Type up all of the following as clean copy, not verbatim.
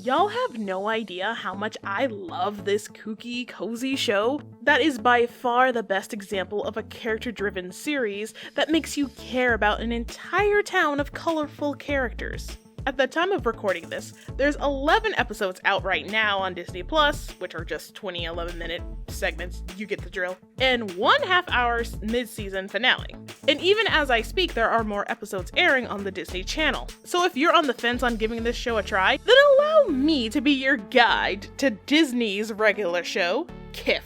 Y'all have no idea how much I love this kooky, cozy show. That is by far the best example of a character-driven series that makes you care about an entire town of colorful characters. At the time of recording this, there's 11 episodes out right now on Disney+, which are just 20 11-minute segments, you get the drill, and 1.5 hour mid-season finale. And even as I speak, there are more episodes airing on the Disney Channel. So if you're on the fence on giving this show a try, then allow me to be your guide to Disney's regular show, Kiff.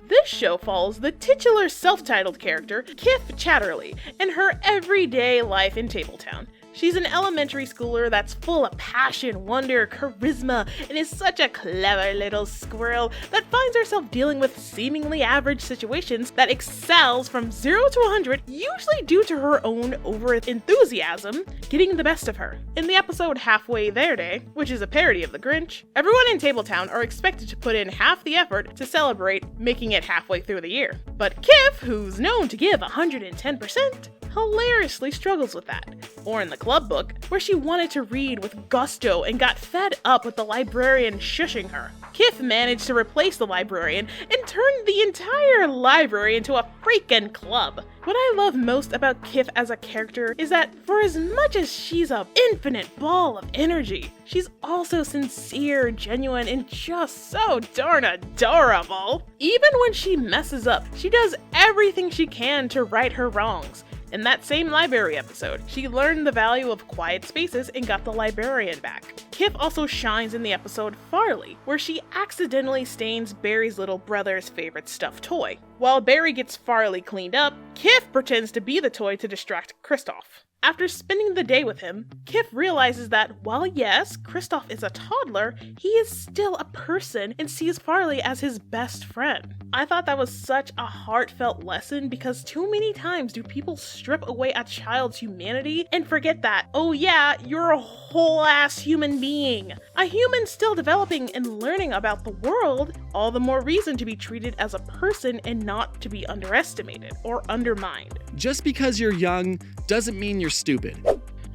This show follows the titular self-titled character, Kiff Chatterley, and her everyday life in Tabletown. She's an elementary schooler that's full of passion, wonder, charisma, and is such a clever little squirrel that finds herself dealing with seemingly average situations that excels from 0 to 100, usually due to her own over-enthusiasm getting the best of her. In the episode Halfway There Day, which is a parody of The Grinch, everyone in Tabletown are expected to put in half the effort to celebrate making it halfway through the year. But Kiff, who's known to give 110%, hilariously struggles with that. Or in the club book, where she wanted to read with gusto and got fed up with the librarian shushing her. Kiff managed to replace the librarian and turned the entire library into a freaking club. What I love most about Kiff as a character is that for as much as she's an infinite ball of energy, she's also sincere, genuine, and just so darn adorable. Even when she messes up, she does everything she can to right her wrongs. In that same library episode, she learned the value of quiet spaces and got the librarian back. Kiff also shines in the episode Farley, where she accidentally stains Barry's little brother's favorite stuffed toy. While Barry gets Farley cleaned up, Kiff pretends to be the toy to distract Kristoff. After spending the day with him, Kiff realizes that while yes, Kristoff is a toddler, he is still a person and sees Farley as his best friend. I thought that was such a heartfelt lesson because too many times do people strip away a child's humanity and forget that, oh yeah, you're a whole ass human being. A human still developing and learning about the world, all the more reason to be treated as a person and not to be underestimated or undermined. Just because you're young doesn't mean you're stupid.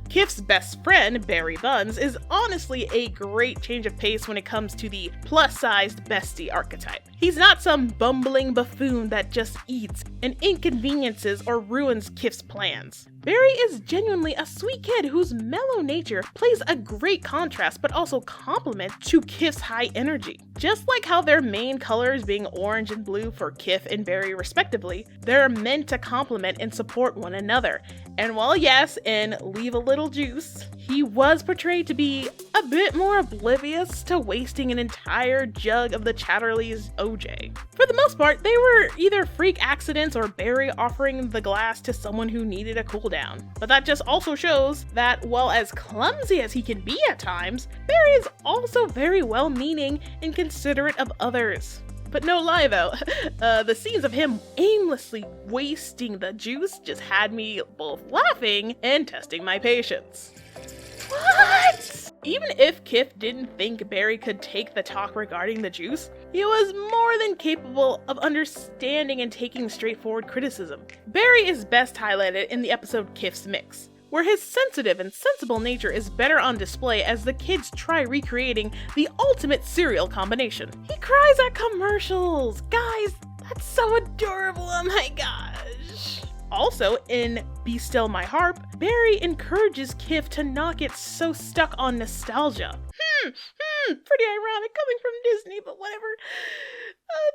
Kiff's best friend, Barry Buns, is honestly a great change of pace when it comes to the plus-sized bestie archetype. He's not some bumbling buffoon that just eats and inconveniences or ruins Kiff's plans. Barry is genuinely a sweet kid whose mellow nature plays a great contrast but also complement to Kiff's high energy. Just like how their main colors being orange and blue for Kiff and Barry respectively, they're meant to complement and support one another. And while yes, and leave a little juice, he was portrayed to be a bit more oblivious to wasting an entire jug of the Chatterley's OJ. For the most part, they were either freak accidents or Barry offering the glass to someone who needed a cool down. But that just also shows that while as clumsy as he can be at times, Barry is also very well-meaning and considerate of others. But no lie though, the scenes of him aimlessly wasting the juice just had me both laughing and testing my patience. What? Even if Kiff didn't think Barry could take the talk regarding the juice, he was more than capable of understanding and taking straightforward criticism. Barry is best highlighted in the episode Kiff's Mix, where his sensitive and sensible nature is better on display as the kids try recreating the ultimate cereal combination. He cries at commercials! Guys, that's so adorable, oh my gosh! Also, in Be Still My Harp, Barry encourages Kiff to not get so stuck on nostalgia. Pretty ironic coming from Disney, but whatever.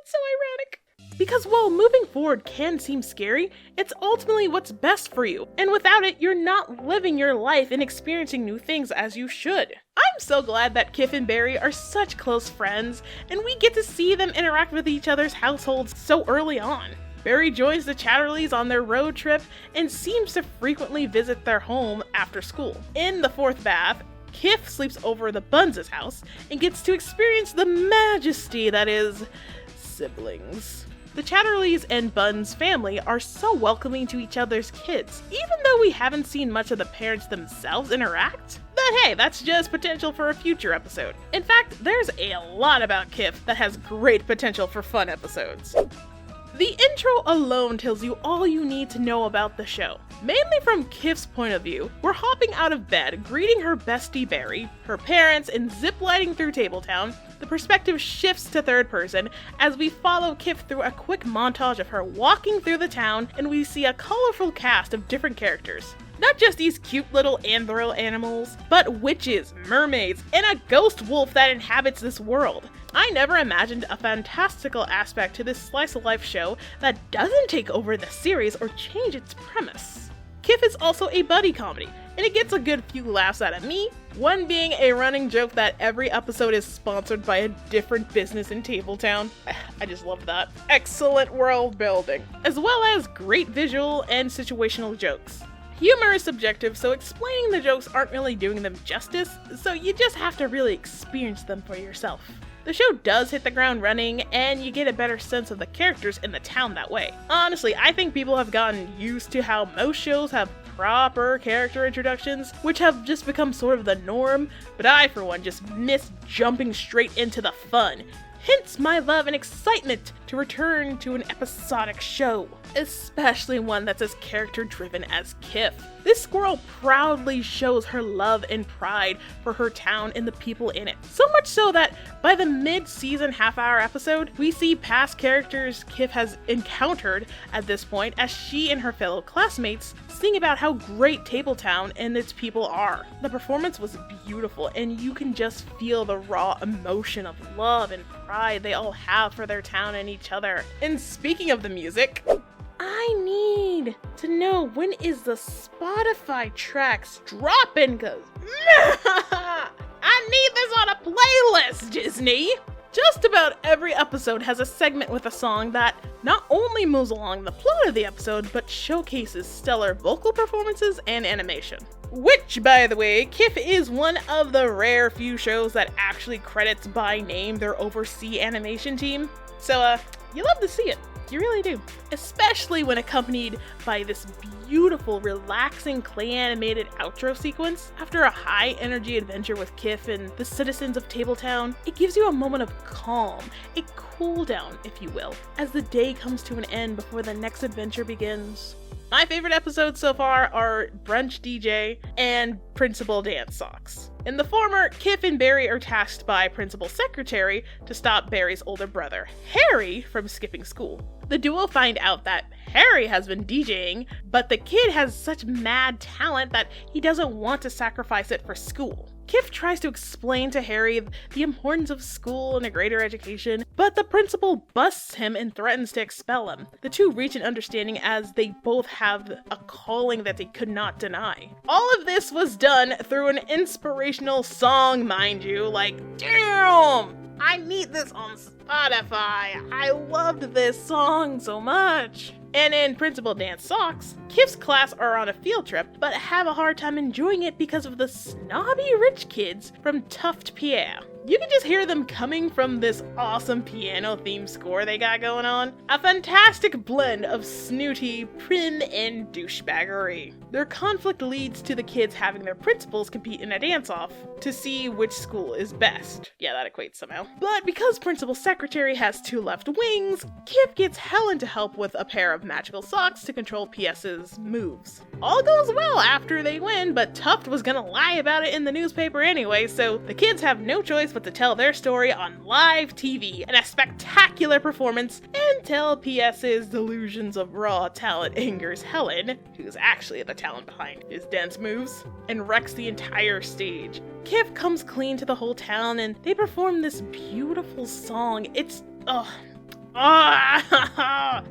It's so ironic. Because while moving forward can seem scary, it's ultimately what's best for you, and without it, you're not living your life and experiencing new things as you should. I'm so glad that Kiff and Barry are such close friends, and we get to see them interact with each other's households so early on. Barry joins the Chatterleys on their road trip and seems to frequently visit their home after school. In the fourth bath, Kiff sleeps over the Buns' house and gets to experience the majesty that is siblings. The Chatterleys and Buns family are so welcoming to each other's kids, even though we haven't seen much of the parents themselves interact. But hey, that's just potential for a future episode. In fact, there's a lot about Kiff that has great potential for fun episodes. The intro alone tells you all you need to know about the show. Mainly from Kiff's point of view, we're hopping out of bed, greeting her bestie Barry, her parents, and ziplining through Tabletown. The perspective shifts to third person as we follow Kiff through a quick montage of her walking through the town, and we see a colorful cast of different characters. Not just these cute little anthro animals, but witches, mermaids, and a ghost wolf that inhabits this world. I never imagined a fantastical aspect to this slice-of-life show that doesn't take over the series or change its premise. Kiff is also a buddy comedy, and it gets a good few laughs out of me, one being a running joke that every episode is sponsored by a different business in Tabletown. I just love that. Excellent world building, as well as great visual and situational jokes. Humor is subjective, so explaining the jokes aren't really doing them justice, so you just have to really experience them for yourself. The show does hit the ground running, and you get a better sense of the characters in the town that way. Honestly, I think people have gotten used to how most shows have proper character introductions, which have just become sort of the norm, but I, for one, just miss jumping straight into the fun. Hence my love and excitement to return to an episodic show, especially one that's as character-driven as Kiff. This squirrel proudly shows her love and pride for her town and the people in it. So much so that by the mid-season half-hour episode, we see past characters Kiff has encountered at this point as she and her fellow classmates sing about how great Tabletown and its people are. The performance was beautiful, and you can just feel the raw emotion of love and pride they all have for their town and each other. And speaking of the music, I need to know, when is the Spotify tracks dropping, cause I need this on a playlist, Disney! Just about every episode has a segment with a song that not only moves along the plot of the episode, but showcases stellar vocal performances and animation. Which, by the way, Kiff is one of the rare few shows that actually credits by name their overseas animation team. So, you love to see it. You really do. Especially when accompanied by this beautiful, relaxing clay-animated outro sequence. After a high-energy adventure with Kiff and the citizens of Tabletown, it gives you a moment of calm, a cool down, if you will, as the day comes to an end before the next adventure begins. My favorite episodes so far are Brunch DJ and Principal Dance Socks. In the former, Kiff and Barry are tasked by Principal Secretary to stop Barry's older brother, Harry, from skipping school. The duo find out that Harry has been DJing, but the kid has such mad talent that he doesn't want to sacrifice it for school. Kiff tries to explain to Harry the importance of school and a greater education, but the principal busts him and threatens to expel him. The two reach an understanding as they both have a calling that they could not deny. All of this was done through an inspirational song, mind you, like, damn! I need this on Spotify. I loved this song so much. And in Principal Dance Socks, Kiff's class are on a field trip, but have a hard time enjoying it because of the snobby rich kids from Tuft Pierre. You can just hear them coming from this awesome piano theme score they got going on. A fantastic blend of snooty, prim, and douchebaggery. Their conflict leads to the kids having their principals compete in a dance-off to see which school is best. Yeah, that equates somehow. But because Principal Secretary has two left wings, Kiff gets Helen to help with a pair of magical socks to control PS's moves. All goes well after they win, but Tuft was gonna lie about it in the newspaper anyway, so the kids have no choice but to tell their story on live TV in a spectacular performance until PS's delusions of raw talent angers Helen, who's actually the talent behind his dance moves, and wrecks the entire stage. Kiff comes clean to the whole town and they perform this beautiful song. It's,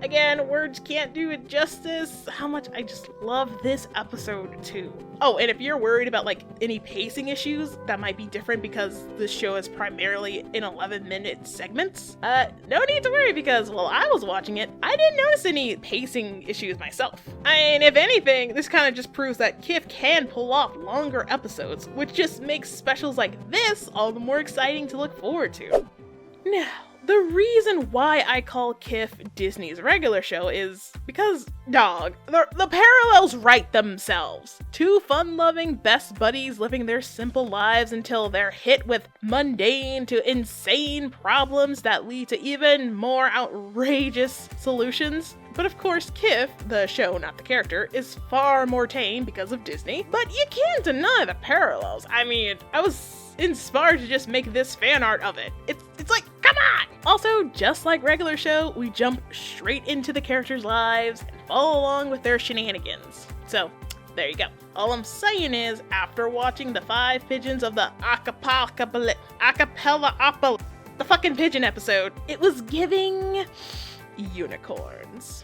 again, words can't do it justice. How much I just love this episode too. Oh, and if you're worried about like any pacing issues, that might be different because this show is primarily in 11-minute segments. No need to worry because while I was watching it, I didn't notice any pacing issues myself. I mean, if anything, this kind of just proves that Kiff can pull off longer episodes, which just makes specials like this all the more exciting to look forward to. Now, The reason why I call Kiff Disney's regular show is because, dog, the parallels write themselves. Two fun-loving best buddies living their simple lives until they're hit with mundane to insane problems that lead to even more outrageous solutions. But of course, Kiff, the show, not the character, is far more tame because of Disney. But you can't deny the parallels. I mean, I was inspired to just make this fan art of it. It's like, come on! Also, just like regular show, we jump straight into the characters' lives and follow along with their shenanigans. So, there you go. All I'm saying is, after watching the 5 pigeons of the acapella the fucking pigeon episode, it was giving unicorns.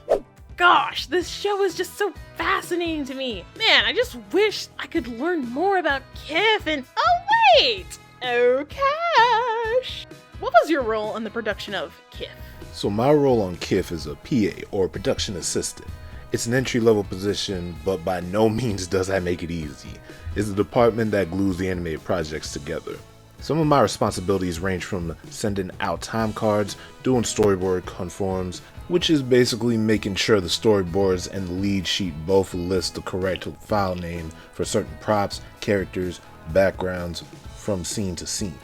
Gosh, this show is just so fascinating to me. Man, I just wish I could learn more about Kiff and— oh wait! Oh, Cash! What was your role in the production of Kiff? So my role on Kiff is a PA, or production assistant. It's an entry-level position, but by no means does that make it easy. It's the department that glues the animated projects together. Some of my responsibilities range from sending out time cards, doing storyboard conforms, which is basically making sure the storyboards and the lead sheet both list the correct file name for certain props, characters, backgrounds, from scene to scene.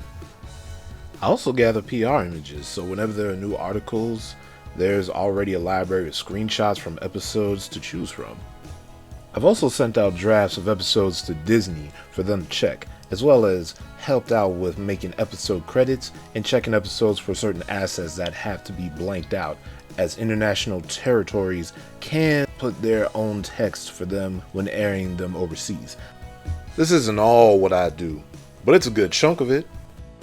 I also gather PR images, so whenever there are new articles, there's already a library of screenshots from episodes to choose from. I've also sent out drafts of episodes to Disney for them to check, as well as helped out with making episode credits and checking episodes for certain assets that have to be blanked out, as international territories can put their own text for them when airing them overseas. This isn't all what I do, but it's a good chunk of it.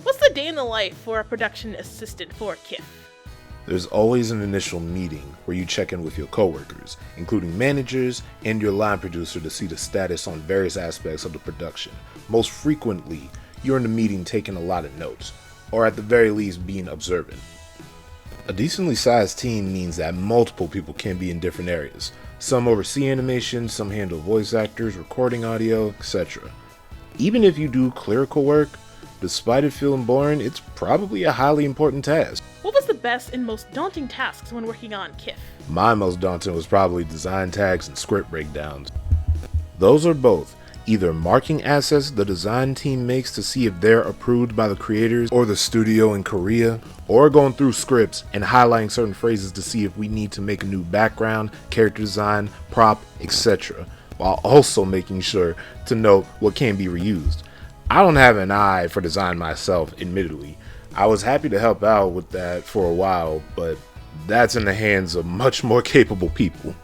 What's the day in the life for a production assistant for Kiff? There's always an initial meeting where you check in with your coworkers, including managers and your line producer, to see the status on various aspects of the production. Most frequently, you're in the meeting taking a lot of notes, or at the very least being observant. A decently sized team means that multiple people can be in different areas. Some oversee animation, some handle voice actors, recording audio, etc. Even if you do clerical work, despite it feeling boring, it's probably a highly important task. What was the best and most daunting tasks when working on Kiff? My most daunting was probably design tags and script breakdowns. Those are both either marking assets the design team makes to see if they're approved by the creators or the studio in Korea, or going through scripts and highlighting certain phrases to see if we need to make a new background, character design, prop, etc., while also making sure to note what can be reused. I don't have an eye for design myself, admittedly. I was happy to help out with that for a while, but that's in the hands of much more capable people.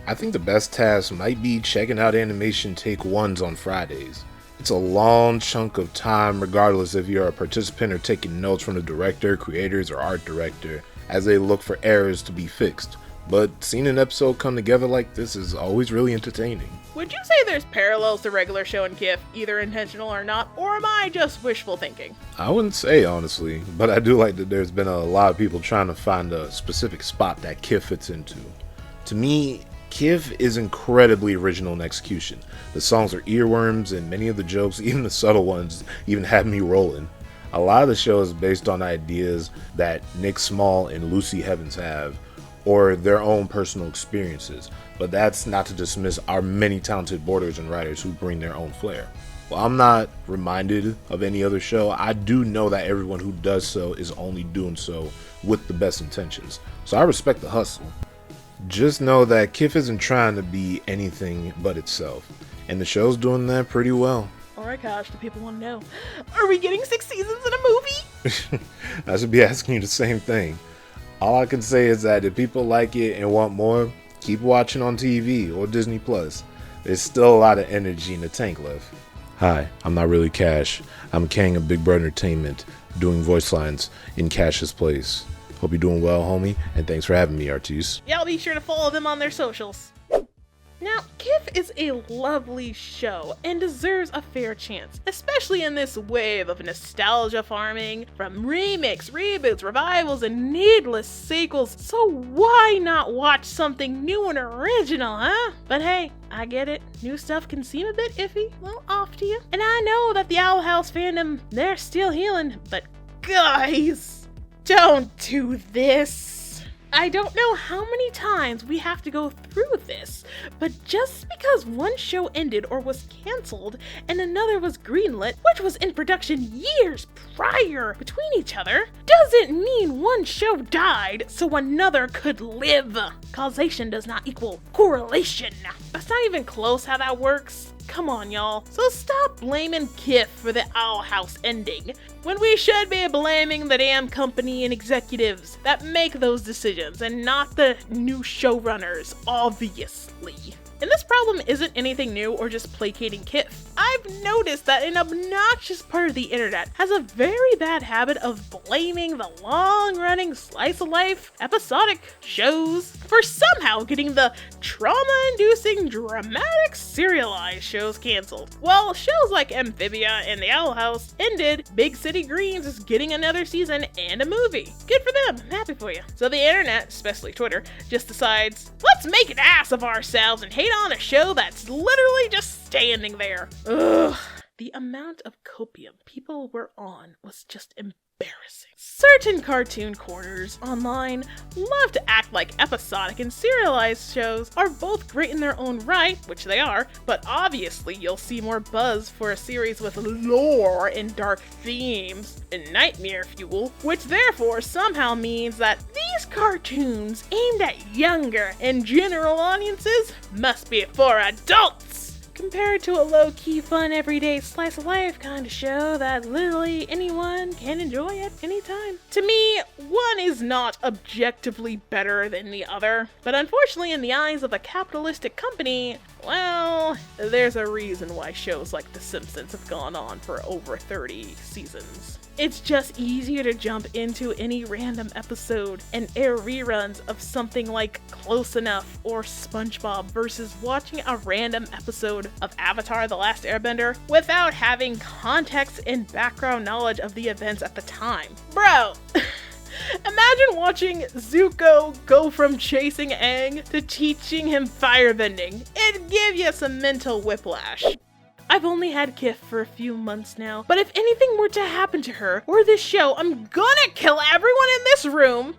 I think the best task might be checking out animation take ones on Fridays. It's a long chunk of time regardless if you're a participant or taking notes from the director, creators, or art director as they look for errors to be fixed. But seeing an episode come together like this is always really entertaining. Would you say there's parallels to regular show and Kiff, either intentional or not, or am I just wishful thinking? I wouldn't say, honestly, but I do like that there's been a lot of people trying to find a specific spot that Kiff fits into. To me, Kiff is incredibly original in execution. The songs are earworms, and many of the jokes, even the subtle ones, even have me rolling. A lot of the show is based on ideas that Nick Small and Lucy Evans have, or their own personal experiences, but that's not to dismiss our many talented boarders and writers who bring their own flair. While I'm not reminded of any other show, I do know that everyone who does so is only doing so with the best intentions, so I respect the hustle. Just know that Kiff isn't trying to be anything but itself, and the show's doing that pretty well. Alright, Kash, do people want to know? Are we getting 6 seasons in a movie? I should be asking you the same thing. All I can say is that if people like it and want more, keep watching on TV or Disney+. There's still a lot of energy in the tank left. Hi, I'm not really Cash. I'm Kang of Big Bird Entertainment, doing voice lines in Cash's place. Hope you're doing well, homie, and thanks for having me, Artis. Yeah, I'll be sure to follow them on their socials. Now, Kiff is a lovely show and deserves a fair chance, especially in this wave of nostalgia farming from remakes, reboots, revivals, and needless sequels. So why not watch something new and original, huh? But hey, I get it. New stuff can seem a bit iffy, a little off to you. And I know that the Owl House fandom, they're still healing, but guys, Don't do this. I don't know how many times we have to go through this, but just because one show ended or was canceled and another was greenlit, which was in production years prior between each other, doesn't mean one show died so another could live. Causation does not equal correlation. That's not even close how that works. Come on, y'all. So stop blaming Kiff for the Owl House ending, when we should be blaming the damn company and executives that make those decisions, and not the new showrunners, obviously. And this problem isn't anything new or just placating Kiff. I've noticed that an obnoxious part of the internet has a very bad habit of blaming the long-running slice-of-life episodic shows for somehow getting the trauma-inducing dramatic serialized shows canceled. Well, shows like Amphibia and The Owl House ended, Big City Greens is getting another season and a movie. Good for them, I'm happy for you. So the internet, especially Twitter, just decides, let's make an ass of ourselves and hate on a show that's literally just standing there. Ugh. The amount of copium people were on was just embarrassing. Certain cartoon corners online love to act like episodic and serialized shows are both great in their own right, which they are, but obviously you'll see more buzz for a series with lore and dark themes and nightmare fuel, which therefore somehow means that these cartoons aimed at younger and general audiences must be for adults, compared to a low-key, fun, everyday slice-of-life kind of show that literally anyone can enjoy at any time. To me, one is not objectively better than the other, but unfortunately in the eyes of a capitalistic company, well, there's a reason why shows like The Simpsons have gone on for over 30 seasons. It's just easier to jump into any random episode and air reruns of something like Close Enough or SpongeBob versus watching a random episode of Avatar: The Last Airbender without having context and background knowledge of the events at the time. Bro! Imagine watching Zuko go from chasing Aang to teaching him firebending. It'd give you some mental whiplash. I've only had Kiff for a few months now, but if anything were to happen to her or this show, I'm gonna kill everyone in this room!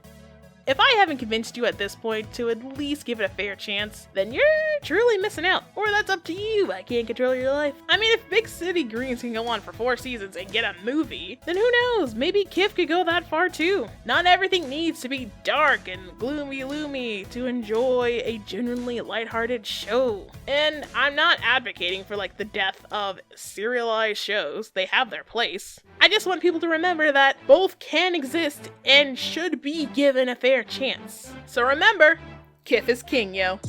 If I haven't convinced you at this point to at least give it a fair chance, then you're truly missing out. Or that's up to you, I can't control your life. I mean, if Big City Greens can go on for 4 seasons and get a movie, then who knows, maybe Kiff could go that far too. Not everything needs to be dark and gloomy-loomy to enjoy a genuinely lighthearted show. And I'm not advocating for like the death of serialized shows, they have their place. I just want people to remember that both can exist and should be given a fair chance. So remember, Kiff is king, yo.